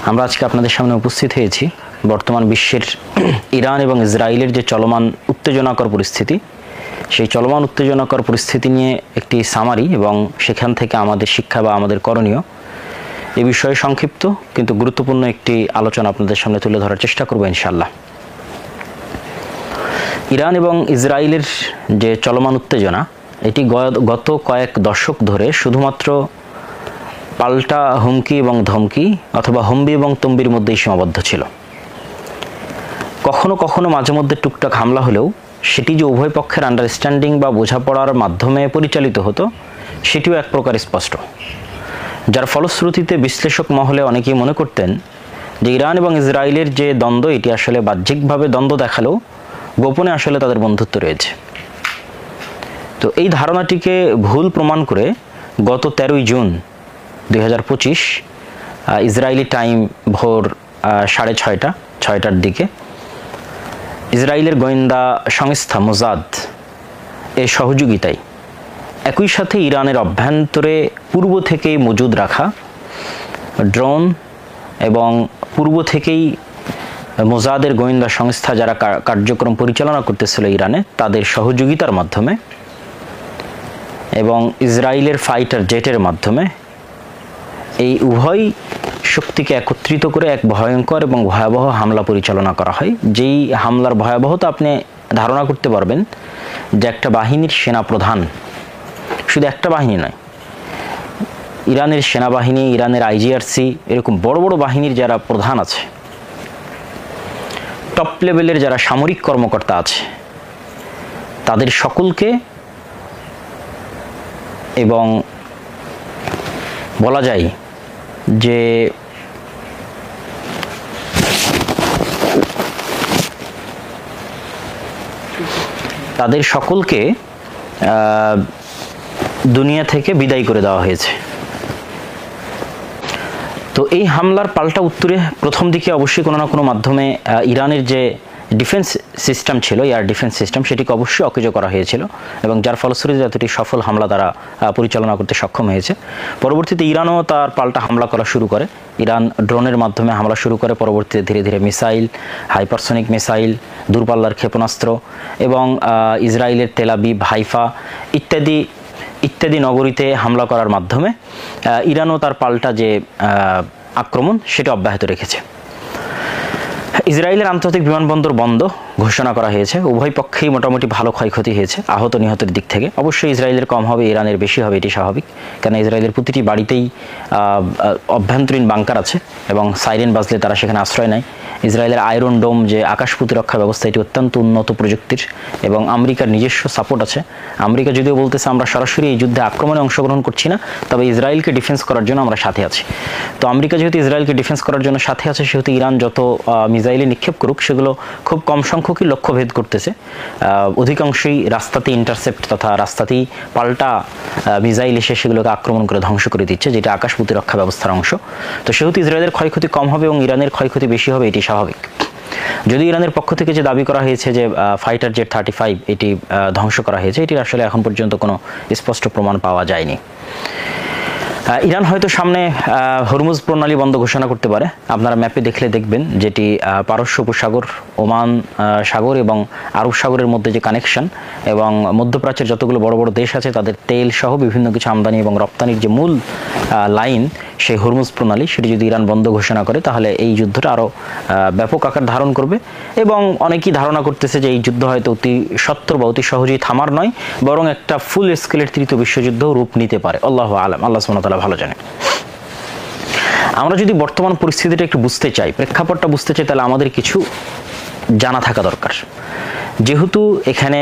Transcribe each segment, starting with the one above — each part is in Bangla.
আমরা আজকে আপনাদের সামনে উপস্থিত হয়েছি বর্তমান বিশ্বের ইরান এবং ইসরায়েলের যে চলমান উত্তেজনাকর পরিস্থিতি, সেই চলমান উত্তেজনাকর পরিস্থিতি নিয়ে একটি সামারি এবং সেখান থেকে আমাদের শিক্ষা বা আমাদের করণীয় এই বিষয়ে সংক্ষিপ্ত কিন্তু গুরুত্বপূর্ণ একটি আলোচনা আপনাদের সামনে তুলে ধরার চেষ্টা করব ইনশাআল্লাহ। ইরান এবং ইসরায়েলের যে চলমান উত্তেজনা, এটি গত কয়েক দশক ধরে শুধুমাত্র পাল্টা হুমকি এবং ধমকি অথবা হম্বি এবং তম্বির মধ্যেই সীমাবদ্ধ ছিল। কখনো কখনো মাঝে মধ্যে টুকটাক হামলা হলেও সেটি যে উভয় পক্ষের আন্ডারস্ট্যান্ডিং বা বোঝাপড়ার মাধ্যমে পরিচালিত হতো, সেটিও এক প্রকার স্পষ্ট, যার ফলশ্রুতিতে বিশ্লেষক মহলে অনেকেই মনে করতেন যে ইরান এবং ইসরায়েলের যে দ্বন্দ্ব, এটি আসলে বাহ্যিকভাবে দ্বন্দ্ব দেখালেও গোপনে আসলে তাদের বন্ধুত্ব রয়েছে। তো এই ধারণাটিকে ভুল প্রমাণ করে গত 13ই জুন 2025 ইসরায়েলি টাইম ভোর 6:30টার দিকে ইসরায়েলের গোয়েন্দা সংস্থা মোসাদ এর সহযোগিতায় একই সাথে ইরানের অভ্যন্তরে পূর্ব থেকেই মজুদ রাখা ড্রোন এবং পূর্ব থেকেই মোসাদের গোয়েন্দা সংস্থা যারা কার্যক্রম পরিচালনা করতেছিল ইরানে, তাদের সহযোগিতার মাধ্যমে এবং ইসরায়েলের ফাইটার জেটের মাধ্যমে এই উভয় শক্তিকে একত্রিত করে এক ভয়ঙ্কর এবং ভয়াবহ হামলা পরিচালনা করা হয়। যেই হামলার ভয়াবহতা আপনি ধারণা করতে পারবেন যে একটা বাহিনীর সেনাপ্রধান, শুধু একটা বাহিনী নয়, ইরানের সেনাবাহিনী, ইরানের আইজিআরসি, এরকম বড় বড় বাহিনীর যারা প্রধান আছে, টপ লেভেলের যারা সামরিক কর্মকর্তা আছে, তাদের সকলকে এবং বলা যায় যে তাদের সকলকে দুনিয়া থেকে বিদায় করে দেওয়া হয়েছে। তো এই হামলার পাল্টা উত্তরে প্রথম দিকে অবশ্যই কোনো না কোনো মাধ্যমে ইরানের যে ডিফেন্স সিস্টেম ছিল, এয়ার ডিফেন্স সিস্টেম, সেটিকে অবশ্যই অকেজো করা হয়েছিল এবং যার ফলশ্রুতিতে এতটি সফল হামলা তারা পরিচালনা করতে সক্ষম হয়েছে। পরবর্তীতে ইরানও তার পাল্টা হামলা করা শুরু করে। ইরান ড্রোনের মাধ্যমে হামলা শুরু করে, পরবর্তীতে ধীরে ধীরে মিসাইল, হাইপারসনিক মিসাইল, দূরপাল্লার ক্ষেপণাস্ত্র এবং ইসরায়েলের তেল আবিব, হাইফা ইত্যাদি নগরীতে হামলা করার মাধ্যমে ইরানও তার পাল্টা যে আক্রমণ সেটা অব্যাহত রেখেছে। ইসরায়েলের আন্তর্জাতিক বিমানবন্দর বন্ধ ঘোষণা করা হয়েছে। উভয় পক্ষেই মোটামুটি ভালো ক্ষয়ক্ষতি হয়েছে আহত নিহতের দিক থেকে। অবশ্যই ইসরায়েলের কম হবে, ইরানের বেশি হবে, এটি স্বাভাবিক, কারণ ইসরায়েলের প্রতিটি বাড়িতেই অভ্যন্তরীণ বাংকার আছে এবং সাইরেন বাজলে তারা সেখানে আশ্রয় নেয়। ইসরায়েলের আয়রন ডোম যে আকাশ প্রতিরক্ষা ব্যবস্থা, এটি অত্যন্ত উন্নত প্রযুক্তির এবং আমেরিকার নিজস্ব সাপোর্ট আছে। আমেরিকা যদিও বলতেছে আমরা সরাসরি এই যুদ্ধে আক্রমণে অংশগ্রহণ করছি না, তবে ইসরায়েলকে ডিফেন্স করার জন্য আমরা সাথে আছি। তো আমেরিকা যেহেতু ইসরায়েলকে ডিফেন্স করার জন্য সাথে আছে, সেহেতু ইরান যত মিসাইলে নিক্ষেপ করুক সেগুলো খুব কম সংখ্যকই লক্ষ্যভেদ করতেছে। অধিকাংশই রাস্তাতে ইন্টারসেপ্ট তথা রাস্তাতেই পাল্টা মিসাইল এসে সেগুলোকে আক্রমণ করে ধ্বংস করে দিচ্ছে, যেটা আকাশ প্রতিরক্ষা ব্যবস্থার অংশ। তো সেহেতু ইসরায়েলের ক্ষয়ক্ষতি কম হবে এবং ইরানের ক্ষয়ক্ষতি বেশি হবে, এটি স্বাভাবিক। যদি ইরানের পক্ষ থেকে যে দাবি করা হয়েছে যে ফাইটার জেট 35 এটি ধ্বংস করা হয়েছে, এটির আসলে এখন পর্যন্ত কোনো স্পষ্ট প্রমাণ পাওয়া যায়নি। ইরান হয়তো সামনে হরমুজ প্রণালী বন্ধ ঘোষণা করতে পারে। আপনারা ম্যাপে দেখলে দেখবেন যেটি পারস্য উপসাগর, ওমান সাগর এবং আরব সাগরের মধ্যে যে কানেকশন এবং মধ্যপ্রাচ্যের যতগুলো বড় বড় দেশ আছে তাদের তেল সহ বিভিন্ন কিছু আমদানি এবং রপ্তানির যে মূল লাইন, সেই হরমুজ প্রণালী, সেটি যদি ইরান বন্ধ ঘোষণা করে তাহলে এই যুদ্ধটা আরও ব্যাপক আকার ধারণ করবে এবং অনেকেই ধারণা করতেছে যে এই যুদ্ধ হয়তো অতি সত্বর বা অতি সহজেই থামার নয়, বরং একটা ফুল স্কেলের তৃতীয় বিশ্বযুদ্ধ রূপ নিতে পারে। আল্লাহু আলাম, আল্লাহ সুবহানাহু ওয়া তাআলা ভালো জানে। আমরা যদি বর্তমান পরিস্থিতিটা একটু বুঝতে চাই, প্রেক্ষাপটটা বুঝতে চাই, তাহলে আমাদের কিছু জানা থাকা দরকার। যেহেতু এখানে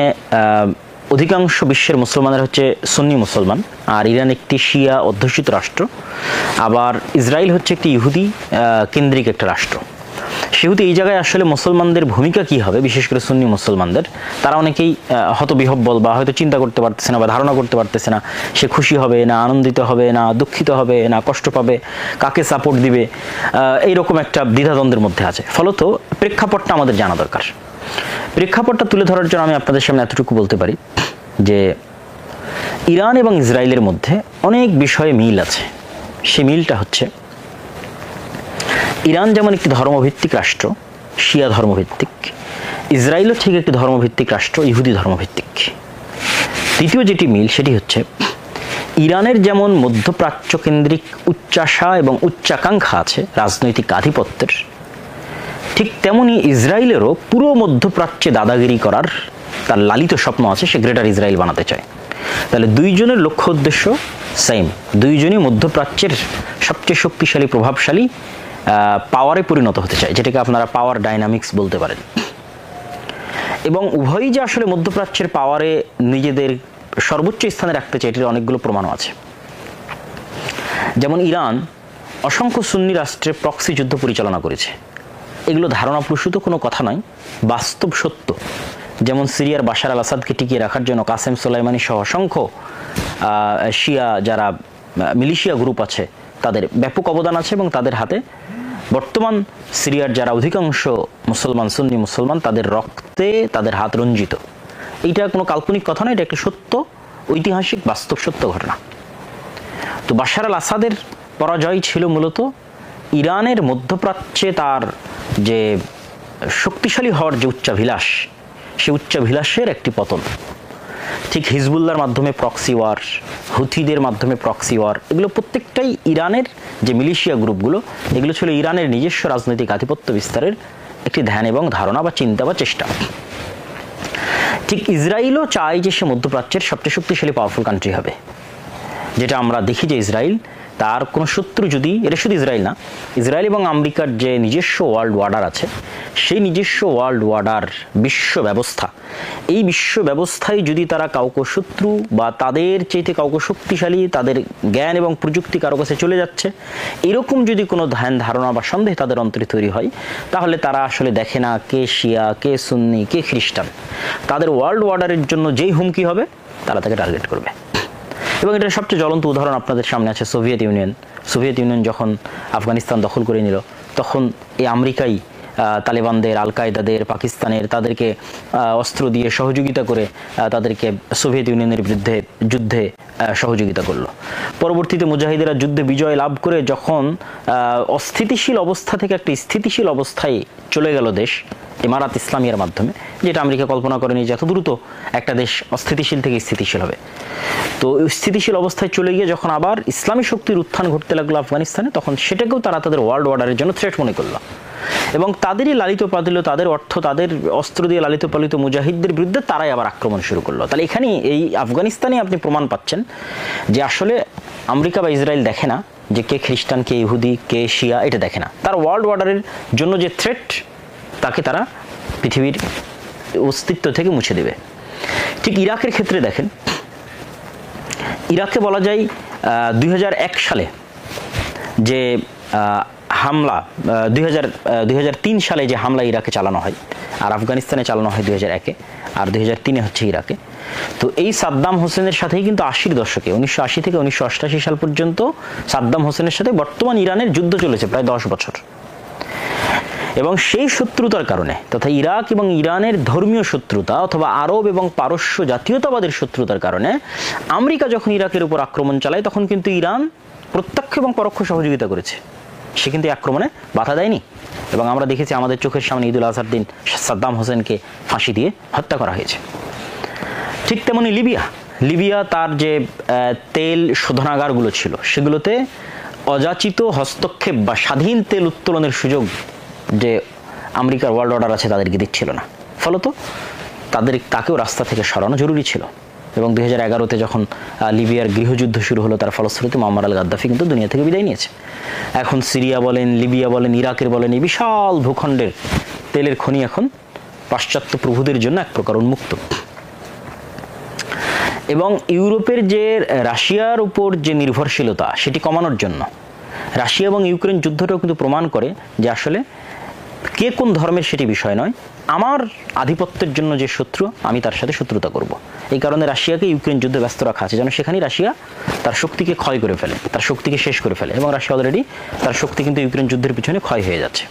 অধিকাংশ বিশ্বের মুসলমানের হচ্ছে সুন্নি মুসলমান, আর ইরান একটি শিয়া অধ্যুষিত রাষ্ট্র, আবার ইসরায়েল হচ্ছে একটি ইহুদি কেন্দ্রিক একটা রাষ্ট্র, সেহেতু এই জায়গায় আসলে মুসলমানদের ভূমিকা কি হবে, বিশেষ করে সুন্নি মুসলমানদের, তারা অনেকেই হতবিহ্বল বা হয়তো চিন্তা করতে পারতেছে না বা ধারণা করতে পারতেছে না সে খুশি হবে না আনন্দিত হবে না দুঃখিত হবে না কষ্ট পাবে, কাকে সাপোর্ট দিবে, এইরকম একটা দ্বিধাদ্বন্দ্বের মধ্যে আছে। ফলত প্রেক্ষাপটটা আমাদের জানা দরকার। প্রেক্ষাপটটা তুলে ধরার জন্য আমি আপনাদের সামনে এতটুকু বলতে পারি যে ইরান এবং ইসরায়েলের মধ্যে অনেক বিষয়ে মিল আছে। সেই মিলটা হচ্ছে ইরান যেমন একটি ধর্মভিত্তিক রাষ্ট্র, শিয়া ধর্মভিত্তিক, ইসরায়েলও ঠিক একটি ধর্মভিত্তিক রাষ্ট্র, ইহুদি ধর্মভিত্তিক। তৃতীয় যেটি মিল সেটি হচ্ছে ইরানের যেমন মধ্যপ্রাচ্য কেন্দ্রিক উচ্চাশা এবং উচ্চাকাঙ্ক্ষা আছে রাজনৈতিক আধিপত্যের, ঠিক তেমনি ইসরায়েলেরও পুরো মধ্যপ্রাচ্যে দাদাগিরি করার তার লালিত স্বপ্ন আছে, সে গ্রেটার ইসরায়েল বানাতে চায়। তাহলে দুইজনের লক্ষ্য উদ্দেশ্য সেম, দুইজনই মধ্যপ্রাচ্যের সবচেয়ে শক্তিশালী প্রভাবশালী পাওয়ারে পরিণত হতে চায়, যেটাকে আপনারা পাওয়ার ডাইনামিক্স বলতে পারেন। এবং উভয়ই যে আসলে মধ্যপ্রাচ্যের পাওয়ারে নিজেদের সর্বোচ্চ স্থানে রাখতে চায় এটির অনেকগুলো প্রমাণও আছে। যেমন ইরান অসংখ্য সুন্নি রাষ্ট্রে প্রক্সি যুদ্ধ পরিচালনা করেছে, এগুলো ধারণাপ্রসূত কোনো কথা নয়, বাস্তব সত্য। যেমন সিরিয়ার বাশার আল আসাদকে টিকিয়ে রাখার জন্য কাসেম সোলাইমানি সহ অসংখ্য শিয়া যারা মিলিশিয়া গ্রুপ আছে তাদের ব্যাপক অবদান আছে, এবং তাদের হাতে বর্তমান সিরিয়ার যারা অধিকাংশ মুসলমান, সুন্নি মুসলমান, তাদের রক্তে তাদের হাত রঞ্জিত। এইটা কোনো কাল্পনিক কথা নয়, এটা একটা সত্য, ঐতিহাসিক বাস্তব সত্য ঘটনা। তো বাশার আল আসাদের পরাজয় ছিল মূলত ইরানের মধ্যপ্রাচ্যে তার যে শক্তিশালী হওয়ার যে উচ্চাভিলাষ, সে উচ্চাভিলাষের একটি পতন। ঠিক হিজবুল্লাহর মাধ্যমে প্রক্সি ওয়ার, হুথিদের মাধ্যমে প্রক্সি ওয়ার, এগুলো প্রত্যেকটাই ইরানের যে মিলিশিয়া গ্রুপগুলো, এগুলো ছিল ইরানের নিজস্ব রাজনৈতিক আধিপত্য বিস্তারের একটি ধ্যান এবং ধারণা বা চিন্তা বা চেষ্টা। ঠিক ইসরায়েলও চায় যে সে মধ্যপ্রাচ্যের সবচেয়ে শক্তিশালী পাওয়ারফুল কান্ট্রি হবে, যেটা আমরা দেখি যে ইসরায়েল তার কোনো শত্রু যদি, এটা শুধু ইসরায়েল না, ইসরায়েল এবং আমেরিকার যে নিজস্ব ওয়ার্ল্ড অর্ডার আছে, সেই নিজস্ব ওয়ার্ল্ড অর্ডার বিশ্ব ব্যবস্থা, এই বিশ্ব ব্যবস্থায় যদি তারা কাউকে শত্রু বা তাদের চাইতে কাউকে শক্তিশালী, তাদের জ্ঞান এবং প্রযুক্তি কারো কাছে চলে যাচ্ছে, এরকম যদি কোনো ধ্যান ধারণা বা সন্দেহ তাদের অন্তরে তৈরি হয়, তাহলে তারা আসলে দেখে না কে শিয়া, কে সুন্নি, কে খ্রিস্টান। তাদের ওয়ার্ল্ড অর্ডারের জন্য যেই হুমকি হবে তারা তাকে টার্গেট করবে। এবং এটার সবচেয়ে জ্বলন্ত উদাহরণ আপনাদের সামনে আছে সোভিয়েত ইউনিয়ন। সোভিয়েত ইউনিয়ন যখন আফগানিস্তান দখল করে নিল, তখন এই আমেরিকাই তালেবানদের, আল কায়দাদের, পাকিস্তানের, তাদেরকে অস্ত্র দিয়ে সহযোগিতা করে তাদেরকে সোভিয়েত ইউনিয়নের বিরুদ্ধে যুদ্ধে সহযোগিতা করলো। পরবর্তীতে মুজাহিদেরা যুদ্ধে বিজয় লাভ করে যখন অস্থিতিশীল অবস্থা থেকে একটি স্থিতিশীল অবস্থায় চলে গেল দেশ, ইমারাত ইসলামিয়ার মাধ্যমে, যেটা আমেরিকা কল্পনা করেনি যে এত দ্রুত একটা দেশ অস্থিতিশীল থেকে স্থিতিশীল হবে। তো স্থিতিশীল অবস্থায় চলে গিয়ে যখন আবার ইসলামী শক্তির উত্থান ঘটতে লাগলো আফগানিস্তানে, তখন সেটাকেও তারা তাদের ওয়ার্ল্ড অর্ডারের জন্য থ্রেট মনে করলো, এবং তাদেরই লালিত পালিত, তাদের অর্থ, তাদের অস্ত্র দিয়ে লালিত পালিত মুজাহিদদের বিরুদ্ধে তারাই আবার আক্রমণ শুরু করলো। তাহলে এখানে এই আফগানিস্তানে আপনি প্রমাণ পাচ্ছেন যে আসলে আমেরিকা বা ইসরায়েল দেখে না যে কে খ্রিস্টান, কে ইহুদি, কে শিয়া, এটা দেখে না। তার ওয়ার্ল্ড অর্ডারের জন্য যে থ্রেট, তাকে তারা পৃথিবীর অস্তিত্ব থেকে মুছে দেবে। ঠিক ইরাকের ক্ষেত্রে দেখেন, ইরাকে বলা যায় 2001 সালে যে হামলা, 2003 সালে যে হামলা ইরাকে চালানো হয়, আর আফগানিস্তানে চালানো হয় 2001-এ, আর 2003-এ হচ্ছে ইরাকে। তো এই সাদ্দাম হোসেনের সাথেই কিন্তু 80-র দশকে, 1980 থেকে 1988 সাল পর্যন্ত সাদ্দাম হোসেনের সাথে বর্তমান ইরানের যুদ্ধ চলেছে প্রায় 10 বছর। এবং সেই শত্রুতার কারণে, তথা ইরাক এবং ইরানের ধর্মীয় শত্রুতা অথবা আরব এবং পারস্য জাতীয়তাবাদের শত্রুতার কারণে আমেরিকা যখন ইরাকের উপর আক্রমণ চালায়, তখন কিন্তু ইরান প্রত্যক্ষ এবং পরোক্ষ সহযোগিতা করেছে, সে কিন্তু আক্রমণে বাধা দেয়নি। এবং আমরা দেখেছি আমাদের চোখের সামনে ঈদুল আজহার দিন সাদ্দাম হোসেনকে ফাঁসি দিয়ে হত্যা করা হয়েছে। ঠিক তেমনি লিবিয়া তার যে তেল শোধনাগারগুলো ছিল, সেগুলোতে অযাচিত হস্তক্ষেপ বা স্বাধীন তেল উত্তোলনের সুযোগ যে আমেরিকার ওয়ার্ল্ড অর্ডার আছে তাদেরকে দিচ্ছিল না, ফলত তাকেও রাস্তা থেকে সরানো জরুরি ছিল। এবং 2011-তে যখন লিবিয়ার গৃহযুদ্ধ শুরু হলো, তার ফলশ্রুতিতে মুআম্মার আল গাদ্দাফি কিন্তু দুনিয়া থেকে বিদায় নিয়েছে। এখন সিরিয়া বলেন, লিবিয়া বলেন, ইরাকের বলেন, এই বিশাল ভূখণ্ডের তেলের খনি এখন পাশ্চাত্য প্রভুদের জন্য এক প্রকার উন্মুক্ত। এবং ইউরোপের যে রাশিয়ার উপর যে নির্ভরশীলতা, সেটি কমানোর জন্য রাশিয়া এবং ইউক্রেন যুদ্ধটাও কিন্তু প্রমাণ করে যে আসলে কে কোন ধর্মের সেটি বিষয় নয়, আমার আধিপত্যের জন্য যে শত্রু, আমি তার সাথে শত্রুতা করব। এই কারণে রাশিয়াকে ইউক্রেন যুদ্ধে ব্যস্ত রাখা আছে, যেন সেখানেই রাশিয়া তার শক্তিকে ক্ষয় করে ফেলে, তার শক্তিকে শেষ করে ফেলে। এবং রাশিয়া অলরেডি তার শক্তি কিন্তু ইউক্রেন যুদ্ধের পিছনে ক্ষয় হয়ে যাচ্ছে।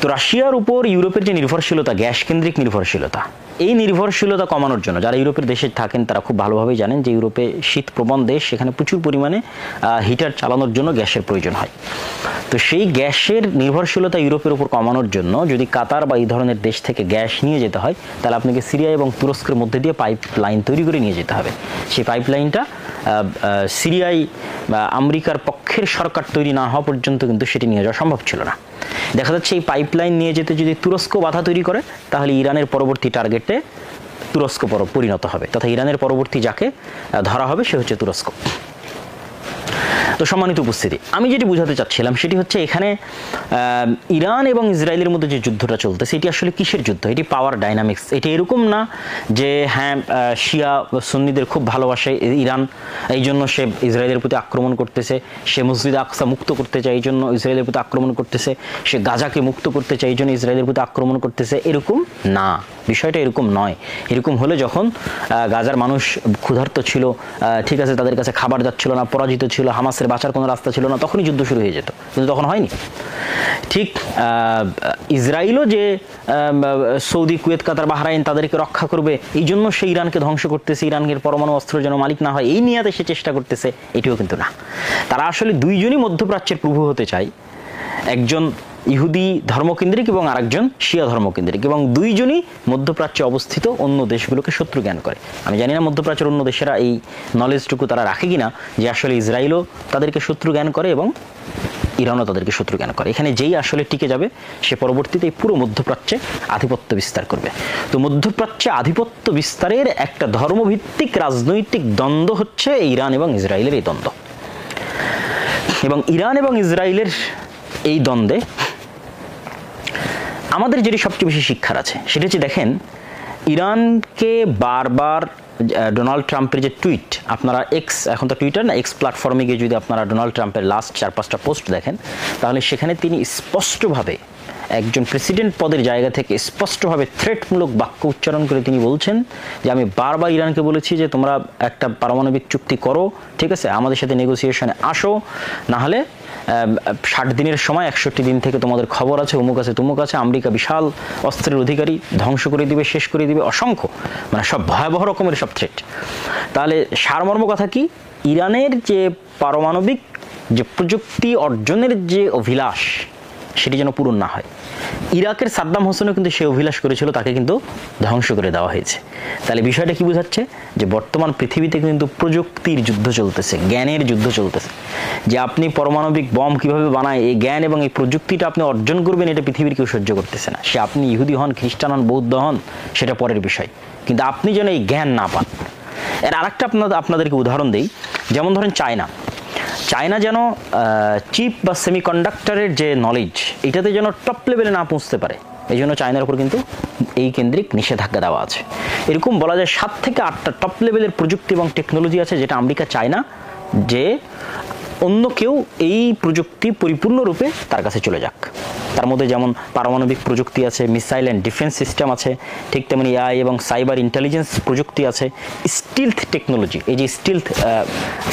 তো রাশিয়ার উপর ইউরোপের যে নির্ভরশীলতা, গ্যাস কেন্দ্রিক নির্ভরশীলতা, এই নির্ভরশীলতা কমানোর জন্য যারা ইউরোপের দেশে থাকেন তারা খুব ভালোভাবেই জানেন যে ইউরোপে শীতপ্রবণ দেশ, সেখানে প্রচুর পরিমাণে হিটার চালানোর জন্য গ্যাসের প্রয়োজন হয়। তো সেই গ্যাসের নির্ভরশীলতা ইউরোপের উপর কমানোর জন্য যদি কাতার বা এই ধরনের দেশ থেকে গ্যাস নিয়ে যেতে হয়, তাহলে আপনাকে সিরিয়া এবং তুরস্কের মধ্যে দিয়ে পাইপ লাইন তৈরি করে নিয়ে যেতে হবে। সেই পাইপ লাইনটা সিরিয়ায় আমেরিকার পক্ষের সরকার তৈরি না হওয়া পর্যন্ত কিন্তু সেটি নিয়ে যাওয়া সম্ভব ছিল না। দেখা যাচ্ছে এই পাইপলাইন নিয়ে যেতে যদি তুরস্ক বাধা তৈরি করে, তাহলে ইরানের পরবর্তী টার্গেটে তুরস্ক পরিণত হবে, তথা ইরানের পরবর্তী যাকে ধরা হবে সে হচ্ছে তুরস্ক। তো সম্মানিত উপস্থিতি, আমি যেটি বোঝাতে চাচ্ছিলাম সেটি হচ্ছে এখানে ইরান এবং ইসরায়েলের মধ্যে যে যুদ্ধটা চলতেছে এটি আসলে কিসের যুদ্ধ? এটি পাওয়ার ডাইনামিক্স। এটি এরকম না যে হ্যাঁ শিয়া সুন্নিদের খুব ভালোবাসে ইরান, এই জন্য সে ইসরায়েলের প্রতি আক্রমণ করতেছে, সে মসজিদ আকসা মুক্ত করতে চায় এই জন্য ইসরায়েলের প্রতি আক্রমণ করতেছে, সে গাজাকে মুক্ত করতে চায় এই জন্য ইসরায়েলের প্রতি আক্রমণ করতেছে, এরকম না। বিষয়টা এরকম নয়। এরকম হলে যখন গাজার মানুষ ক্ষুধার্ত ছিল, ঠিক আছে, তাদের কাছে খাবার যাচ্ছিল না, পরাজিত ছিল, হামাসের বাঁচার কোনো রাস্তা ছিল না, তখনই যুদ্ধ শুরু হয়ে যেত, কিন্তু তখন হয়নি। ঠিক ইসরায়েলও যে সৌদি, কুয়েত, কাতার, বাহরাইন তাদেরকে রক্ষা করবে এই জন্য সে ইরানকে ধ্বংস করতেছে, ইরানের পরমাণু অস্ত্রের যেন মালিক না হয় এই নিয়াতে সে চেষ্টা করতেছে, এটিও কিন্তু না। তারা আসলে দুইজনই মধ্যপ্রাচ্যের প্রভু হতে চায়, একজন ইহুদি ধর্মকেন্দ্রিক এবং আরেকজন শিয়া ধর্মকেন্দ্রিক, এবং দুইজনই মধ্যপ্রাচ্যে অবস্থিত অন্য দেশগুলোকে শত্রু জ্ঞান করে। আমি জানি না মধ্যপ্রাচ্যের অন্য দেশেরা এই নলেজটুকু তারা রাখে কিনা যে আসলে ইসরায়েলও তাদেরকে শত্রু জ্ঞান করে এবং ইরানও তাদেরকে শত্রু জ্ঞান করে। এখানে যেই আসলে টিকে যাবে সে পরবর্তীতে এই পুরো মধ্যপ্রাচ্যে আধিপত্য বিস্তার করবে। তো মধ্যপ্রাচ্যে আধিপত্য বিস্তারের একটা ধর্মভিত্তিক রাজনৈতিক দ্বন্দ্ব হচ্ছে ইরান এবং ইসরায়েলের এই দ্বন্দ্ব। এবং ইরান এবং ইসরায়েলের এই দ্বন্দ্বে আমাদের যেটি সবচেয়ে বেশি শিক্ষার আছে সেটা হচ্ছে, দেখেন ইরানকে বারবার ডোনাল্ড ট্রাম্পের যে টুইট, আপনারা এক্স, এখন তো টুইটার না, এক্স প্ল্যাটফর্মে গিয়ে যদি আপনারা ডোনাল্ড ট্রাম্পের লাস্ট 4-5টা পোস্ট দেখেন, তাহলে সেখানে তিনি স্পষ্টভাবে একজন প্রেসিডেন্ট পদের জায়গা থেকে স্পষ্টভাবে থ্রেটমূলক বাক্য উচ্চারণ করে তিনি বলছেন যে আমি বারবার ইরানকে বলেছি যে তোমরা একটা পারমাণবিক চুক্তি করো, ঠিক আছে, আমাদের সাথে নেগোসিয়েশনে আসো, নাহলে 60 দিনের সময় 61 দিন থেকে তোমাদের খবর আছে, অমুক আছে তুমুক আছে, আমেরিকা বিশাল অস্ত্রের অধিকারী, ধ্বংস করে দিবে, শেষ করে দিবে, অসংখ্য, মানে সব ভয়াবহ রকমের সব থ্রেট। তাহলে সারমর্ম কথা কি, ইরানের যে পারমাণবিক যে প্রযুক্তি অর্জনের যে অভিলাষ সেটি যেন পূরণ না হয়। ইরাকের সাদ্দাম হোসেনও কিন্তু সে অভিলাষ করেছিল, তাকে কিন্তু ধ্বংস করে দেওয়া হয়েছে। তাহলে বিষয়টা কি বোঝাচ্ছে যে বর্তমান পৃথিবীতে কিন্তু প্রযুক্তির যুদ্ধ চলতেছে, জ্ঞানের যুদ্ধ চলতেছে, যে আপনি পারমাণবিক বম কিভাবে বানায় এই জ্ঞান এবং এই প্রযুক্তিটা আপনি অর্জন করবেন এটা পৃথিবীর কেউ সহ্য করতেছে না। সে আপনি ইহুদি হন, খ্রিস্টান হন, বৌদ্ধ হন, সেটা পরের বিষয়, কিন্তু আপনি যেন এই জ্ঞান না পান। এর আরেকটা আপনাদেরকে উদাহরণ দেই, যেমন ধরেন চায়না যেন চিপ বা সেমিকন্ডাক্টরের যে নলেজ এটাতে যেন টপ লেভেলে না পৌঁছতে পারে, এই জন্য চায়নার উপর কিন্তু এই কেন্দ্রিক নিষেধাজ্ঞা দেওয়া আছে। এরকম বলা যায় 7 থেকে 8টা টপ লেভেলের প্রযুক্তি এবং টেকনোলজি আছে যেটা আমেরিকা চায় না যে অন্য কেউ এই প্রযুক্তি পরিপূর্ণরূপে তার কাছে চলে যাক। তার মধ্যে যেমন পারমাণবিক প্রযুক্তি আছে, মিসাইল অ্যান্ড ডিফেন্স সিস্টেম আছে, ঠিক তেমনি এআই এবং সাইবার ইন্টেলিজেন্স প্রযুক্তি আছে, স্টিলথ টেকনোলজি, এই যে স্টিলথ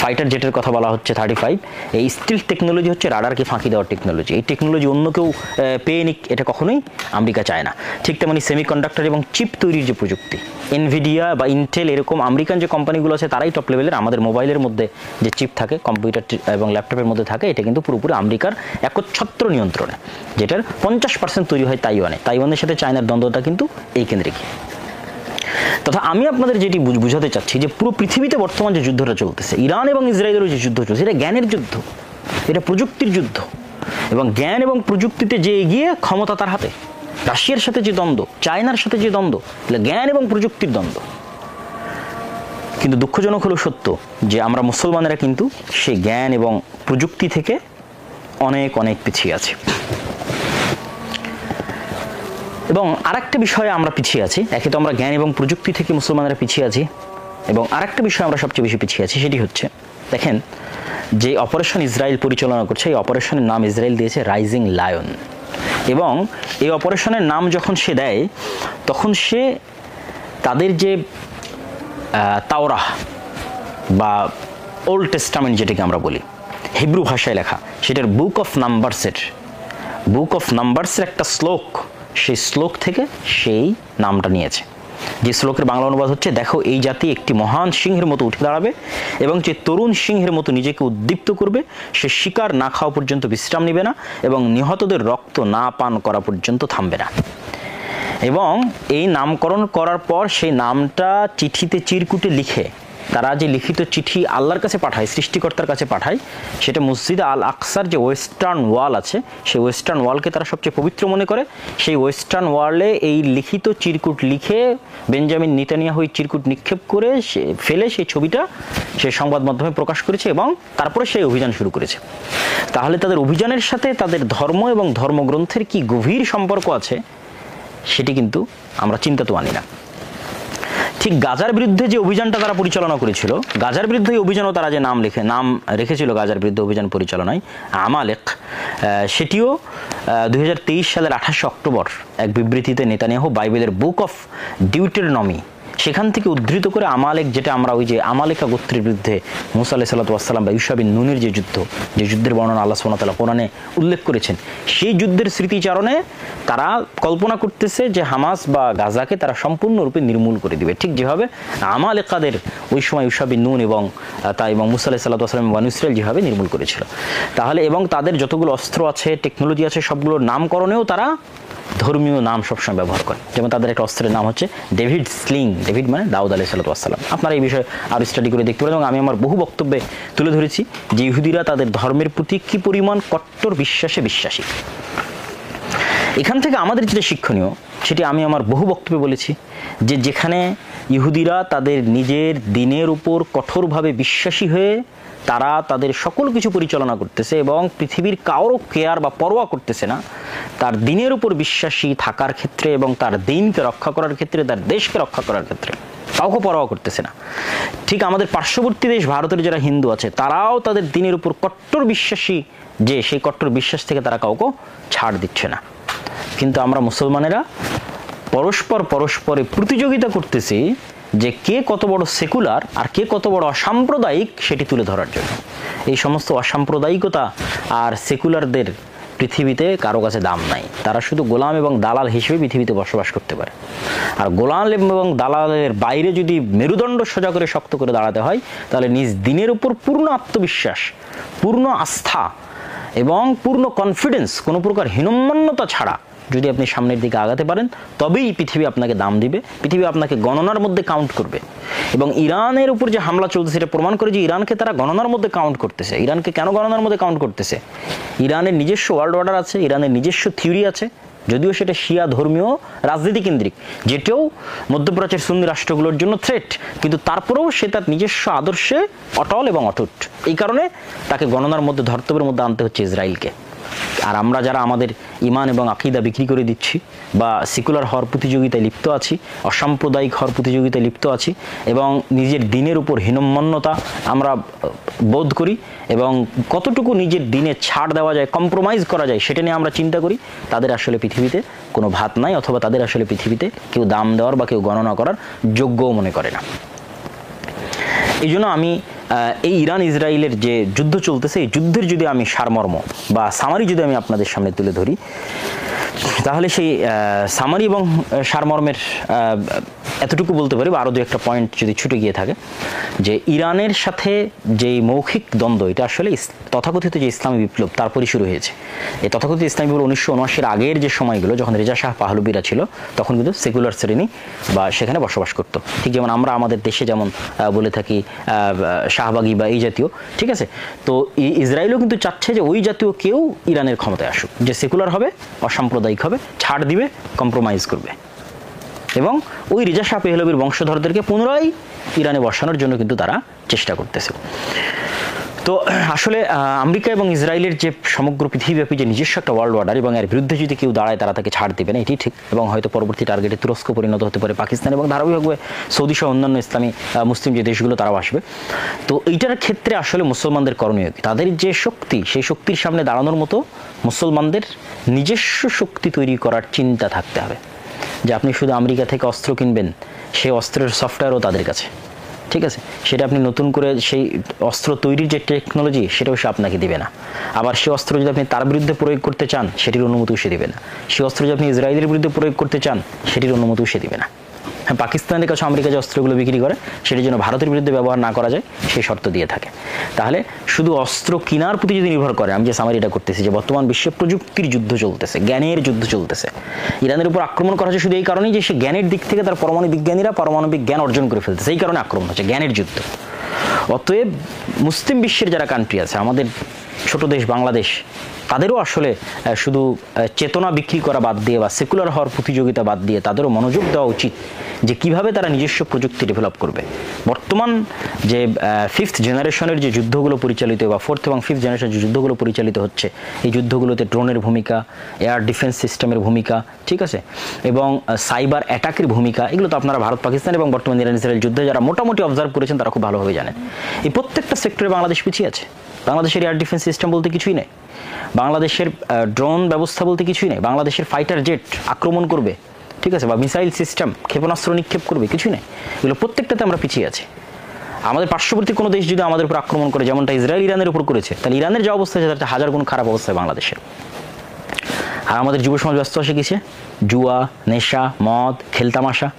ফাইটার জেটের কথা বলা হচ্ছে 35, এই স্টিলথ টেকনোলজি হচ্ছে রাডারকে ফাঁকি দেওয়ার টেকনোলজি। এই টেকনোলজি অন্য কেউ পেয়ে নিক এটা কখনোই আমেরিকা চায় না। ঠিক তেমনি সেমিকন্ডাক্টর এবং চিপ তৈরির যে প্রযুক্তি, এনভিডিয়া বা ইন্টেল এরকম আমেরিকান যে কোম্পানিগুলো আছে তারাই টপ লেভেলের। আমাদের মোবাইলের মধ্যে যে চিপ থাকে, কম্পিউটার এবং ল্যাপটপের মধ্যে থাকে, এটা কিন্তু পুরোপুরি আমেরিকার একচ্ছত্র নিয়ন্ত্রণে, যেটার 50% তৈরি হয় তাইওয়ানের সাথে চায়নার দ্বন্দ্বটা কিন্তু এই কেন্দ্রিক। তথা আমি আপনাদের যেটি বুঝাতে চাচ্ছি যে পুরো পৃথিবীতে বর্তমান যে যুদ্ধটা চলতেছে, ইরান এবং ইসরায়েলের যে যুদ্ধ চলছে, এটা জ্ঞানের যুদ্ধ, এটা প্রযুক্তির যুদ্ধ, এবং জ্ঞান এবং প্রযুক্তিতে যে এগিয়ে ক্ষমতা তার হাতে। রাশিয়ার সাথে যে দ্বন্দ্ব, চায়নার সাথে যে দ্বন্দ্ব, এটা জ্ঞান এবং প্রযুক্তির দ্বন্দ্ব। কিন্তু দুঃখজনক হলো সত্য যে আমরা মুসলমানেরা কিন্তু সেই জ্ঞান এবং প্রযুক্তি থেকে অনেক অনেক পিছিয়ে আছি। এবং আরেকটা বিষয়ে আমরা পিছিয়ে আছি, একে তো আমরা জ্ঞান এবং প্রযুক্তি থেকে মুসলমানেরা পিছিয়ে আছি, এবং আরেকটা বিষয়ে আমরা সবচেয়ে বেশি পিছিয়ে আছি, সেটি হচ্ছে দেখেন যে অপারেশন ইসরায়েল পরিচালনা করছে, এই অপারেশনের নাম ইসরায়েল দিয়েছে রাইজিং লায়ন। এবং এই অপারেশনের নাম যখন সে দেয় তখন সে তাদের যে তাওরাহ বা ওল্ড টেস্টামেন্ট যেটাকে আমরা বলি, হিব্রু ভাষায় লেখা, সেটার বুক অফ নাম্বারসের বুক অফ নাম্বারসের একটা শ্লোক, সেই শ্লোক থেকে সেই নামটা নিয়েছে। যে শ্লোকের বাংলা অনুবাদ হচ্ছে, দেখো এই জাতি একটি মহান সিংহের মতো উঠে দাঁড়াবে এবং যে তরুণ সিংহের মতো নিজেকে উদ্দীপ্ত করবে, সে শিকার না খাওয়া পর্যন্ত বিশ্রাম নেবে না এবং নিহতদের রক্ত না পান করা পর্যন্ত থামবে না। এবং এই নামকরণ করার পর সেই নামটা চিঠিতে চিরকুটে লিখে, তারা যে লিখিত চিঠি আল্লাহর কাছে পাঠায়, সৃষ্টিকর্তার কাছে পাঠায়, সেটা মসজিদ আল আকসার যে ওয়েস্টার্ন ওয়াল আছে, সেই ওয়েস্টার্ন ওয়ালকে তারা সবচেয়ে পবিত্র মনে করে। সেই ওয়েস্টার্ন ওয়ালে এই লিখিত চিরকুট লিখে বেঞ্জামিন নেতানিয়াহু চিরকুট নিক্ষেপ করে ফেলে সেই ছবিটা সেই সংবাদ মাধ্যমে প্রকাশ করেছে এবং তারপরে সেই অভিযান শুরু করেছে। তাহলে তাদের অভিযানের সাথে তাদের ধর্ম এবং ধর্মগ্রন্থের কি গভীর সম্পর্ক আছে সেটি কিন্তু আমরা চিন্তা তো আনি না। ঠিক গাজার বিরুদ্ধে যে অভিযানটা তারা পরিচালনা করেছিল, গাজার বিরুদ্ধে অভিযানও তারা যে নাম রেখেছিল গাজার বিরুদ্ধে অভিযান পরিচালনায়, আমালেক, সেটিও 2023 সালের 28 অক্টোবর এক বিবৃতিতে নেতানিয়াহু বাইবেলের বুক অফ ডিউটেরনমি সেখান থেকে উদ্ধৃত করে আমালেক, যেটা আমরা ওই যে আমালেকা গোত্রের বিরুদ্ধে মুসা আলাইহিস সালাতু ওয়াস সালাম বা ইউশা বিন নূনের যে যুদ্ধের বর্ণনা আল্লাহ সুবহানাহু ওয়া তাআলা কোরআনে উল্লেখ করেছেন, সেই যুদ্ধের স্মৃতিচারণে তারা কল্পনা করতেছে যে হামাস বা গাজাকে তারা সম্পূর্ণরূপে নির্মূল করে দিবে, ঠিক যেভাবে আমালেকাদের ওই সময় ইউশা বিন নূন এবং মুসা আলাইহিস সালাতু ওয়াস সালাম বনী ইসরাইল যেভাবে নির্মূল করেছিল। তাহলে এবং তাদের যতগুলো অস্ত্র আছে, টেকনোলজি আছে, সবগুলোর নামকরণেও তারা ধর্মীয় নাম সবসময় ব্যবহার করে। যেমন তাদের একটা অস্ত্রের নাম হচ্ছে ডেভিড স্লিং, ডেভিড মানে দাউদ আলাইহিস সালাতু ওয়াস সালাম। আপনারা এই বিষয়ে আরও স্টাডি করে দেখতে পারেন এবং আমি আমার বহু বক্তব্যে তুলে ধরেছি যে ইহুদিরা তাদের ধর্মের প্রতি কী পরিমাণ কট্টর বিশ্বাসী। এখান থেকে আমাদের যেটা শিক্ষণীয় সেটি আমি আমার বহু বক্তব্যে বলেছি যে যেখানে ইহুদিরা তাদের নিজের দিনের উপর কঠোরভাবে বিশ্বাসী হয়ে তারা তাদের সকল কিছু পরিচালনা করতেছে এবং পৃথিবীর কারো কেয়ার বা পরোয়া করতেছে না, তার দিনের উপর বিশ্বাসী থাকার ক্ষেত্রে এবং তার দিনকে রক্ষা করার ক্ষেত্রে, তার দেশকে রক্ষা করার ক্ষেত্রে কাউকে পরোয়া করতেছে না। ঠিক আমাদের পার্শ্ববর্তী দেশ ভারতের যারা হিন্দু আছে, তারাও তাদের দিনের উপর কট্টর বিশ্বাসী, যে সেই কট্টর বিশ্বাস থেকে তারা কাউকে ছাড় দিচ্ছে না। কিন্তু আমরা মুসলমানেরা পরস্পরে প্রতিযোগিতা করতেছি যে কে কত বড় সেকুলার আর কে কত বড় অসাম্প্রদায়িক সেটি তুলে ধরার জন্য। এই সমস্ত অসাম্প্রদায়িকতা আর সেকুলারদের পৃথিবীতে কারো কাছে দাম নাই। তারা শুধু গোলাম এবং দালাল হিসেবে পৃথিবীতে বসবাস করতে পারে। আর গোলাম এবং দালালের বাইরে যদি মেরুদণ্ড সোজা করে শক্ত করে দাঁড়াতে হয়, তাহলে নিজ দিনের উপর পূর্ণ আত্মবিশ্বাস, পূর্ণ আস্থা এবং পূর্ণ কনফিডেন্স, কোনো প্রকার হীনম্মন্যতা ছাড়া যদি আপনি সামনের দিকে আগাতে পারেন, তবেই পৃথিবী আপনাকে দাম দিবে, পৃথিবী আপনাকে গণনার মধ্যে কাউন্ট করবে। এবং ইরানের উপর যে হামলা চলছে সেটা প্রমাণ করে যে ইরানকে তারা গণনার মধ্যে কাউন্ট করতেছে। ইরানকে কেন গণনার মধ্যে কাউন্ট করতেছে? ইরানের নিজস্ব ওয়ার্ল্ড অর্ডার আছে, ইরানের নিজস্ব থিওরি আছে, যদিও সেটা শিয়া ধর্মীয় রাজনীতি কেন্দ্রিক, যেটাও মধ্যপ্রাচ্যের সুন্নি রাষ্ট্রগুলোর জন্য থ্রেট, কিন্তু তারপরেও সে তার নিজস্ব আদর্শে অটল এবং অটুট। এই কারণে তাকে গণনার মধ্যে, ধর্তব্যের মধ্যে আনতে হচ্ছে ইসরায়েলকে। আর আমরা যারা আমাদের ইমান এবং আকীদা বিক্রি করে দিচ্ছি বা সেকুলার হওয়ার প্রতিযোগিতায় লিপ্ত আছি, অসাম্প্রদায়িক হওয়ার প্রতিযোগিতায় লিপ্ত আছি এবং নিজের দিনের উপর হীনম্মন্যতা আমরা বোধ করি এবং কতটুকু নিজের দিনে ছাড় দেওয়া যায়, কম্প্রোমাইজ করা যায়, সেটা নিয়ে আমরা চিন্তা করি, তাদের আসলে পৃথিবীতে কোনো ভাত নাই, অথবা তাদের আসলে পৃথিবীতে কেউ দাম দেওয়ার বা কেউ গণনা করার যোগ্যও মনে করে না। এই জন্য আমি এই ইরান ইসরায়েলের যে যুদ্ধ চলতেছে, এই যুদ্ধের যদি আমি সারমর্ম বা সামারি যদি আমি আপনাদের সামনে তুলে ধরি, তাহলে সেই সামারি এবং সারমর্মের এতটুকু বলতে পারি, বা আরও দু একটা পয়েন্ট যদি ছুটে গিয়ে থাকে, যে ইরানের সাথে যেই মৌখিক দ্বন্দ্ব, এটা আসলে তথাকথিত যে ইসলামী বিপ্লব তারপরই শুরু হয়েছে। এই তথাকথিত ইসলামী বিপ্লব 1979-এর আগের যে সময়গুলো, যখন রেজা শাহ পাহলবিরা ছিল, তখন কিন্তু সেকুলার শ্রেণী বা সেখানে বসবাস করতো। ঠিক যেমন আমরা আমাদের দেশে যেমন বলে থাকি শাহবাগি বা এই জাতীয়, ঠিক আছে। তো ইসরায়েলও কিন্তু চাচ্ছে যে ওই জাতীয় কেউ ইরানের ক্ষমতায় আসুক, যে সেকুলার হবে, অসাম্প্রদায়িক হবে, ছাড় দিবে, কম্প্রোমাইজ করবে, এবং ওই রেজা শাহ পেহলভির বংশধরদেরকে পুনরায় ইরানে বসানোর জন্য কিন্তু তারা চেষ্টা করতেছে। তো আসলে আমেরিকা এবং ইসরায়েলের যে সমগ্র পৃথিবীব্যাপী যে নিজস্ব একটা ওয়ার্ল্ড অর্ডার, এবং এর বিরুদ্ধে যদি কেউ দাঁড়ায় তারা তাকে ছাড় দেবে না, এটি ঠিক। এবং হয়তো পরবর্তী টার্গেটে তুরস্ক পরিণত হতে পারে, পাকিস্তান, এবং ধারাবাহিকভাবে সৌদি সহ অন্যান্য ইসলামী মুসলিম যে দেশগুলো তারাও আসবে। তো এইটার ক্ষেত্রে আসলে মুসলমানদের করণীয় কি? তাদের যে শক্তি, সেই শক্তির সামনে দাঁড়ানোর মতো মুসলমানদের নিজস্ব শক্তি তৈরি করার চিন্তা থাকতে হবে। যে আপনি শুধু আমেরিকা থেকে অস্ত্র কিনবেন, সেই অস্ত্রের সফটওয়্যারও তাদের কাছে, ঠিক আছে, সেটা আপনি নতুন করে সেই অস্ত্র তৈরির যে টেকনোলজি সেটাও সে আপনাকে দিবে না। আবার সে অস্ত্র যদি আপনি তার বিরুদ্ধে প্রয়োগ করতে চান সেটির অনুমতিও সে দিবে না। সে অস্ত্র যদি আপনি ইসরায়েলের বিরুদ্ধে প্রয়োগ করতে চান সেটির অনুমতিও সে দিবে না। হ্যাঁ, পাকিস্তানের কাছে আমেরিকা যে অস্ত্রগুলো বিক্রি করে সেটি যেন ভারতের বিরুদ্ধে ব্যবহার না করা যায় সেই শর্ত দিয়ে থাকে। তাহলে শুধু অস্ত্র কেনার প্রতি যদি নির্ভর করে, আমি যে সামারিটা করতেছি যে বর্তমান বিশ্বে প্রযুক্তির যুদ্ধ চলতেছে, জ্ঞানের যুদ্ধ চলতেছে। ইরানের উপর আক্রমণ করা হচ্ছে শুধু এই কারণেই যে সে জ্ঞানের দিক থেকে তার পরমাণু বিজ্ঞানীরা পারমাণবিক জ্ঞান অর্জন করে ফেলতেছে, এই কারণে আক্রমণ হচ্ছে, জ্ঞানের যুদ্ধ। অতএব মুসলিম বিশ্বের যারা কান্ট্রি আছে, আমাদের ছোট দেশ বাংলাদেশ, তাদেরও আসলে শুধু চেতনা বিক্রি করা বাদ দিয়ে বা সেকুলার হওয়ার প্রতিযোগিতা বাদ দিয়ে তাদেরও মনোযোগ দেওয়া উচিত যে কিভাবে তারা নিজস্ব প্রযুক্তি ডেভেলপ করবে। বর্তমান যে 5th জেনারেশনের যে যুদ্ধগুলো পরিচালিত বা 4th এবং 5th জেনারেশনের যে যুদ্ধগুলো পরিচালিত হচ্ছে, এই যুদ্ধগুলোতে ড্রোনের ভূমিকা, এয়ার ডিফেন্স সিস্টেমের ভূমিকা, ঠিক আছে, এবং সাইবার অ্যাটাকের ভূমিকা, এগুলো তো আপনারা ভারত পাকিস্তান এবং বর্তমান ইরান ইসরায়েল যুদ্ধে যারা মোটামুটি অবজার্ভ করেছেন তারা খুব ভালোভাবে জানেন। এই প্রত্যেকটা সেক্টরে বাংলাদেশ পিছিয়ে আছে। বাংলাদেশের এয়ার ডিফেন্স সিস্টেম বলতে কিছুই নেই, বাংলাদেশের ড্রোন ব্যবস্থা বলতে কিছুই নেই, বাংলাদেশের ফাইটার জেট আক্রমণ করবে, ঠিক আছে, বা মিসাইল সিস্টেম ক্ষেপণাস্ত্র নিক্ষেপ করবে, কিছুই নেই। এগুলো প্রত্যেকটাতে আমরা পিছিয়ে আছি। আমাদের পার্শ্ববর্তী কোনো দেশ যদি আমাদের উপর আক্রমণ করে, যেমনটা ইসরায়েল ইরানের উপর করেছে, তাহলে ইরানের যে অবস্থা আছে তার হাজার গুণ খারাপ অবস্থায় বাংলাদেশের। আর আমাদের যুব সমাজ ব্যস্ত আছে কিসে? জুয়া, নেশা, মদ, খেলতামাশা।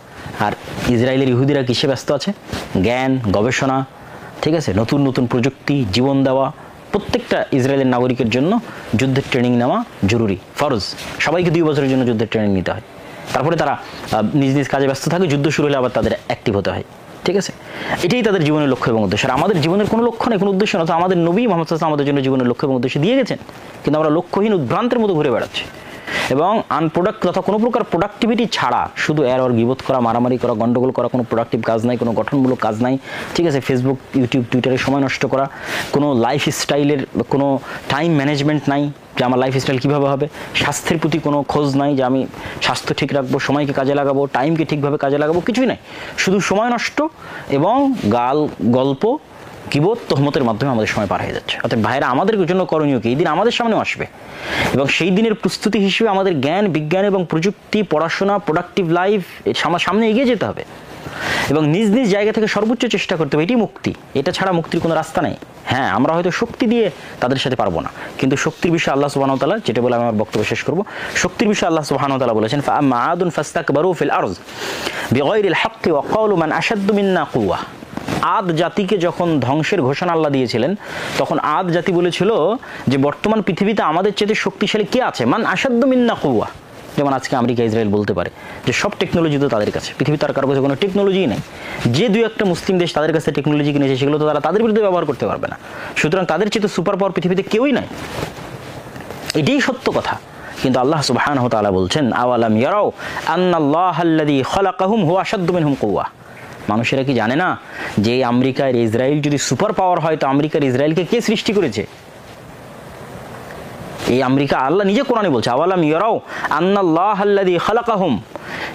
আর ইসরায়েলের ইহুদিরা কিসে ব্যস্ত আছে? জ্ঞান, গবেষণা, ঠিক আছে, নতুন নতুন প্রযুক্তি, জীবন দেওয়া। প্রত্যেকটা ইসরায়েলের নাগরিকের জন্য যুদ্ধের ট্রেনিং নেওয়া জরুরি, ফরজ। সবাইকে 2 বছরের জন্য যুদ্ধের ট্রেনিং নিতে হয়, তারপরে তারা নিজ নিজ কাজে ব্যস্ত থাকে, যুদ্ধ শুরু হলে আবার তাদের অ্যাক্টিভ হতে হয়, ঠিক আছে। এটাই তাদের জীবনের লক্ষ্য এবং উদ্দেশ্য। আর আমাদের জীবনের কোনো লক্ষ্য নেই, কোনো উদ্দেশ্য না। তো আমাদের নবী মুহাম্মদ সাল্লাল্লাহু আলাইহি ওয়াসাল্লাম আমাদের জন্য জীবনের লক্ষ্য এবং উদ্দেশ্য দিয়ে গেছেন, কিন্তু আমরা লক্ষ্যহীন উদ্ভ্রান্তের মতো ঘুরে বেড়াচ্ছি এবং তথা কোনো প্রকার প্রোডাক্টিভিটি ছাড়া শুধু গীবত করা, মারামারি করা, গন্ডগোল করা, কোনো প্রোডাক্টিভ কাজ নাই, কোনো গঠনমূলক কাজ নাই, ঠিক আছে। ফেসবুক, ইউটিউব, টুইটারে সময় নষ্ট করা, কোনো লাইফস্টাইলের কোনো টাইম ম্যানেজমেন্ট নাই যে আমার লাইফস্টাইল কীভাবে হবে, স্বাস্থ্যের প্রতি কোনো খোঁজ নাই যে আমি স্বাস্থ্য ঠিক রাখবো, সময়কে কাজে লাগাবো, টাইমকে ঠিকভাবে কাজে লাগাবো, কিছুই নাই। শুধু সময় নষ্ট এবং গল্প, গীবত, তহমতের মাধ্যমে আমাদের সময় পার হয়ে যাচ্ছে। অর্থাৎ ভাইরা, আমাদের জন্য করণীয় কি? এই দিন আমাদের সামনেও আসবে এবং সেই দিনের প্রস্তুতি হিসেবে আমাদের জ্ঞান, বিজ্ঞান এবং প্রযুক্তি, পড়াশোনা, প্রোডাক্টিভ লাইফ সামনে এগিয়ে যেতে হবে এবং নিজ নিজ জায়গা থেকে সর্বোচ্চ চেষ্টা করতে হবে। এটি মুক্তি, এটা ছাড়া মুক্তির কোনো রাস্তা নেই। হ্যাঁ, আমরা হয়তো শক্তি দিয়ে তাদের সাথে পারবো না, কিন্তু শক্তির বিষয়ে আল্লাহ সুবহানাহু ওয়া তাআলা, যেটা বলে আমি আমার বক্তব্য শেষ করব, শক্তির বিষয়ে আল্লাহ সুবহানাহু ওয়া তাআলা বলেছেন, ফাআম্মা আদুন ফাস্তাকবারু ফিল আরজ বিগাইরিল হাক্কি ওয়া ক্বালু মান আশাদ্দু মিন্না কুওয়া। আদ জাতিকে যখন ধ্বংসের ঘোষণা আল্লাহ দিয়েছিলেন, তখন আদ জাতি বলেছিল যে বর্তমান পৃথিবীতে আমাদের চেয়ে শক্তিশালী কে আছে? মান আশাদ্দু মিন্না কুওয়া। যেমন আজকে আমেরিকা, ইসরায়েল বলতে পারে যে সব টেকনোলজি তো তাদের কাছে, পৃথিবীতে আর কারো কাছে কোনো টেকনোলজিই নেই। যে 2-1টা মুসলিম দেশ তাদের কাছে টেকনোলজি কিনেছে, সেগুলো তো তারা তাদের বিরুদ্ধে ব্যবহার করতে পারবে না। সুতরাং তাদের চেয়ে সুপার পাওয়ার পৃথিবীতে কেউই নাই, এটাই সত্য কথা। কিন্তু আল্লাহ সুবহানাহু ওয়া তাআলা বলছেন, আওয়ালাম ইয়ারাউ আন্নাল্লাহাল্লাযী খালাকাহুম হুয়া আশাদ্দু মিনহুম কুওয়া। মানুষেরা কি জানে না যে আমেরিকার ইসরায়েল যদি সুপার পাওয়ার হয়, তো আমেরিকার ইসরায়েলকে কে সৃষ্টি করেছে? এই আমেরিকা, আল্লাহ নিজে কোরআনে বলছে, আওয়ালাম ইয়ারাউ আন্নাল্লাহাল্লাযী খালাকাহুম,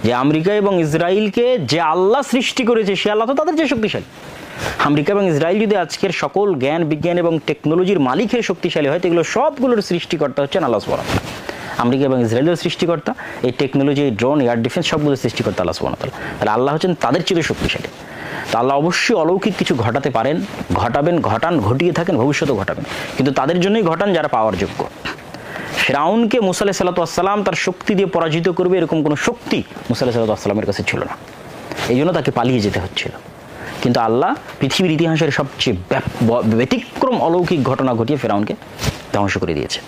যে আমেরিকা এবং ইসরায়েলকে যে আল্লাহ সৃষ্টি করেছে, সে আল্লাহ তো তাদের চেয়ে শক্তিশালী। আমেরিকা এবং ইসরায়েল যদি আজকের সকল জ্ঞান, বিজ্ঞান এবং টেকনোলজির মালিকের শক্তিশালী হয়, তো এগুলো সবগুলোর সৃষ্টিকর্তা হচ্ছেন আল্লাহ সুবহানাহু ওয়া তাআলা। আমেরিকা এবং ইসরায়েলের সৃষ্টিকর্তা, এই টেকনোলজি, এই ড্রোন, এয়ার ডিফেন্স সবগুলোর সৃষ্টিকর্তা আল্লাহ সুবহানাহু ওয়া তাআলা। তাহলে আল্লাহ হচ্ছেন তাদের চেয়ে শক্তিশালী। তো আল্লাহ অবশ্যই অলৌকিক কিছু ঘটাতে পারেন, ঘটাবেন, ঘটিয়ে থাকেন, ভবিষ্যতেও ঘটাবেন, কিন্তু তাদের জন্যই ঘটান যারা পাওয়ার যোগ্য। ফিরআউনকে মুসা আলাইহিস সালাতু ওয়াস সালাম তার শক্তি দিয়ে পরাজিত করবে, এরকম কোনো শক্তি মুসা আলাইহিস সালাতু ওয়াস সালামের কাছে ছিল না। এই জন্য তাকে পালিয়ে যেতে হচ্ছিল। কিন্তু আল্লাহ পৃথিবীর ইতিহাসের সবচেয়ে ব্যতিক্রম অলৌকিক ঘটনা ঘটিয়ে ফিরআউনকে ধ্বংস করে দিয়েছেন।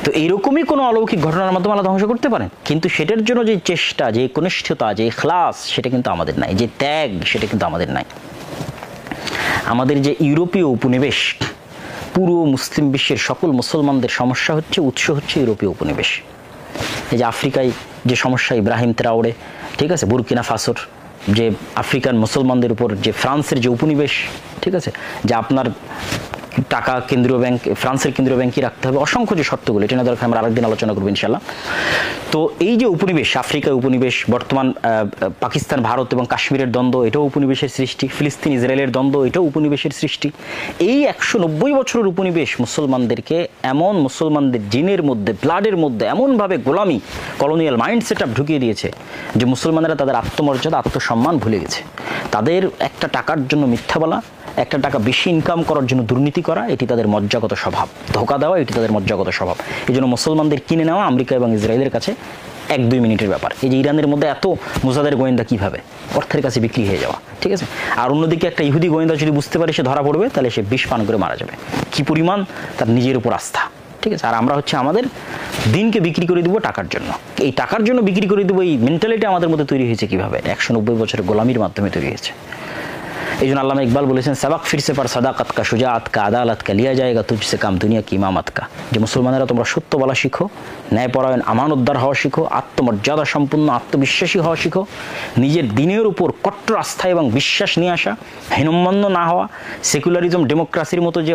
তো এইরকমই কোনো অলৌকিক ঘটনার মাধ্যমে আল্লাহ ধ্বংস করতে পারেন, কিন্তু সেটার জন্য যে চেষ্টা, যে কনিষ্ঠতা, যে ইখলাস, সেটা কিন্তু আমাদের নাই, যে ত্যাগ, সেটা কিন্তু আমাদের নাই। আমাদের যে ইউরোপীয় উপনিবেশ, পুরো মুসলিম বিশ্বের সকল মুসলমানদের সমস্যা হচ্ছে, উৎস হচ্ছে ইউরোপীয় উপনিবেশ। এই যে আফ্রিকায় যে সমস্যা, ইব্রাহিম ত্রাওরে, ঠিক আছে, বুরকিনা ফাসোর যে আফ্রিকান মুসলমানদের উপর যে ফ্রান্সের যে উপনিবেশ, ঠিক আছে, যে আপনার টাকা কেন্দ্রীয় ব্যাংক, ফ্রান্সের কেন্দ্রীয় ব্যাংকই রাখতে হবে, অসংখ্য যে শর্তগুলো, এটা না দরকার আমরা আরেকদিন আলোচনা করবো ইনশাল্লাহ। তো এই যে উপনিবেশ, আফ্রিকায় উপনিবেশ, বর্তমান পাকিস্তান ভারত এবং কাশ্মীরের দ্বন্দ্ব, এটাও উপনিবেশের সৃষ্টি, ফিলিস্তিন ইসরায়েলের দ্বন্দ্ব, এটাও উপনিবেশের সৃষ্টি। এই 190 বছরের উপনিবেশ মুসলমানদেরকে এমন, মুসলমানদের জিনের মধ্যে, ব্লাডের মধ্যে এমনভাবে গোলামি, কলোনিয়াল মাইন্ড সেট আপ ঢুকিয়ে দিয়েছে যে মুসলমানেরা তাদের আত্মমর্যাদা, আত্মসম্মান ভুলে গেছে। তাদের একটা টাকার জন্য মিথ্যা বলা, একটা টাকা বেশি ইনকাম করার জন্য দুর্নীতি করা, এটি তাদের মজ্জাগত স্বভাব। ধোঁকা দেওয়া, এটি তাদের মজ্জাগত স্বভাব। এই জন্য মুসলমানদের কিনে নেওয়া আমেরিকা এবং ইসরায়েলের কাছে 1-2 মিনিটের ব্যাপার। এই যে ইরানের মধ্যে এত মুজাদের গোয়েন্দা কিভাবে অর্থের কাছে বিক্রি হয়ে যাওয়া, ঠিক আছে। আর অন্যদিকে একটা ইহুদি গোয়েন্দা যদি বুঝতে পারে সে ধরা পড়বে, তাহলে সে বিষ পান করে মারা যাবে। কি পরিমাণ তার নিজের উপর আস্থা, ঠিক আছে। আর আমরা হচ্ছে আমাদের দিনকে বিক্রি করে দেবো টাকার জন্য। এই টাকার জন্য বিক্রি করে দেবো, এই মেন্টালিটি আমাদের মধ্যে তৈরি হয়েছে কিভাবে? 190 বছরের গোলামির মাধ্যমে তৈরি হয়েছে। এই জন্য আল্লামা ইকবাল বলেছেন, সাবাক ফিরসে পার সাদাকাত কা, সুজাআত কা, আদালত কা, লিয়া জায়েগা তুঝসে কাম দুনিয়া কি ইমামত কা। যে মুসলমানেরা তোমরা সত্য বলা শিখো, ন্যায়পরায়ণ আমানতদার হওয়া শিখো, আত্মমর্যাদা সম্পন্ন আত্মবিশ্বাসী হওয়া শিখো, নিজের দিনের উপর কট্টর আস্থা এবং বিশ্বাস নিয়ে আসা, হীনম্মন্য না হওয়া, সেকুলারিজম, ডেমোক্রেসির মতো যে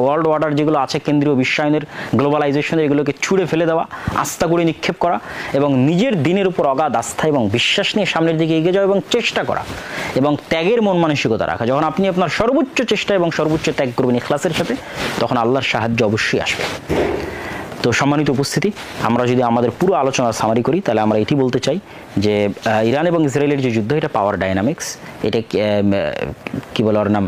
ওয়ার্ল্ড অর্ডার যেগুলো আছে, কেন্দ্রীয় বিশ্বায়নের, গ্লোবালাইজেশনের, এগুলোকে ছুঁড়ে ফেলে দেওয়া, আস্থা করে নিক্ষেপ করা এবং নিজের দিনের উপর অগাধ আস্থা এবং বিশ্বাস নিয়ে সামনের দিকে এগিয়ে যাওয়া এবং চেষ্টা করা এবং ত্যাগের মন মানসিকতা রাখা। যখন আপনি আপনার সর্বোচ্চ চেষ্টা এবং সর্বোচ্চ ত্যাগ করবেন ইখলাসের সাথে, তখন আল্লাহর সাহায্য অবশ্যই আসবে। তো সম্মানিত উপস্থিতি, আমরা যদি আমাদের পুরো আলোচনা সামারি করি, তাহলে আমরা এটি বলতে চাই যে ইরান এবং ইসরায়েলের যে যুদ্ধ, এটা পাওয়ার ডাইনামিক্স। এটা কি বলে ওর নাম,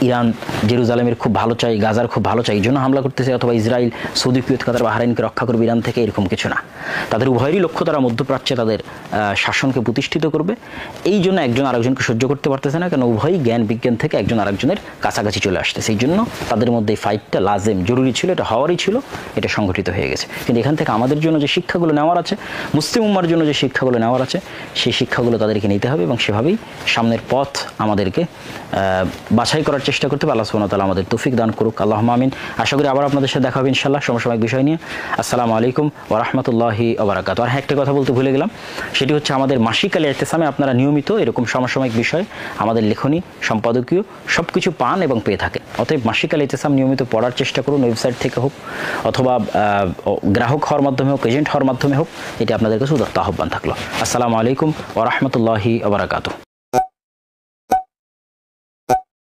ইরান জেরুজালেমের খুব ভালো চাই, গাজার খুব ভালো চাই, এই জন্য হামলা করতেছে, অথবা ইসরায়েল সৌদি, কুয়েত, কাতার, বাহরাইনকে রক্ষা করবে ইরান থেকে, এরকম কিছু না। তাদের উভয়েরই লক্ষ্য তারা মধ্যপ্রাচ্যে তাদের শাসনকে প্রতিষ্ঠিত করবে। এই জন্য একজন আরেকজনকে সহ্য করতে পারতেছে না, কেন উভয়ই জ্ঞান বিজ্ঞান থেকে একজন আরেকজনের কাছাকাছি চলে আসছে। সেই জন্য তাদের মধ্যে এই ফাইটটা লাজেম, জরুরি ছিল, এটা হওয়ারই ছিল, এটা সংঘটিত হয়ে গেছে। কিন্তু এখান থেকে আমাদের জন্য যে শিক্ষাগুলো নেওয়ার আছে, মুসলিম উম্মার জন্য যে শিক্ষাগুলো নেওয়ার আছে, সেই শিক্ষাগুলো তাদেরকে নিতে হবে এবং সেভাবেই সামনের পথ আমাদেরকে বাছাই করার চেষ্টা করতে হবে। আল্লাহ সুবহানাহু ওয়া তাআলা আমাদের তৌফিক দান করুক, আল্লাহুম্মা আমিন। আশা করি আবার আপনাদের সাথে দেখা হবে ইনশাআল্লাহ সমসাময়িক বিষয় নিয়ে। আসসালামু আলাইকুম ওয়া রাহমাতুল্লাহি ওয়া বারাকাতুহু। আর একটা কথা বলতে ভুলে গেলাম, সেটি হচ্ছে আমাদের মাসিক আল ইতিসামে আপনারা নিয়মিত এরকম সমসাময়িক বিষয়, আমাদের লেখনী, সম্পাদকীয় সব কিছু পান এবং পেয়ে থাকেন। অতএব মাসিক আল ইতিসাম নিয়মিত পড়ার চেষ্টা করুন, ওয়েবসাইট থেকে হোক অথবা গ্রাহক হওয়ার মাধ্যমে হোক, এজেন্ট হওয়ার মাধ্যমে হোক, এটি আপনাদের কাছে উদাত্ত আহ্বান থাকলো। আসসালামু আলাইকুম ওয়া রাহমাতুল্লাহি ওয়া বারাকাতুহু।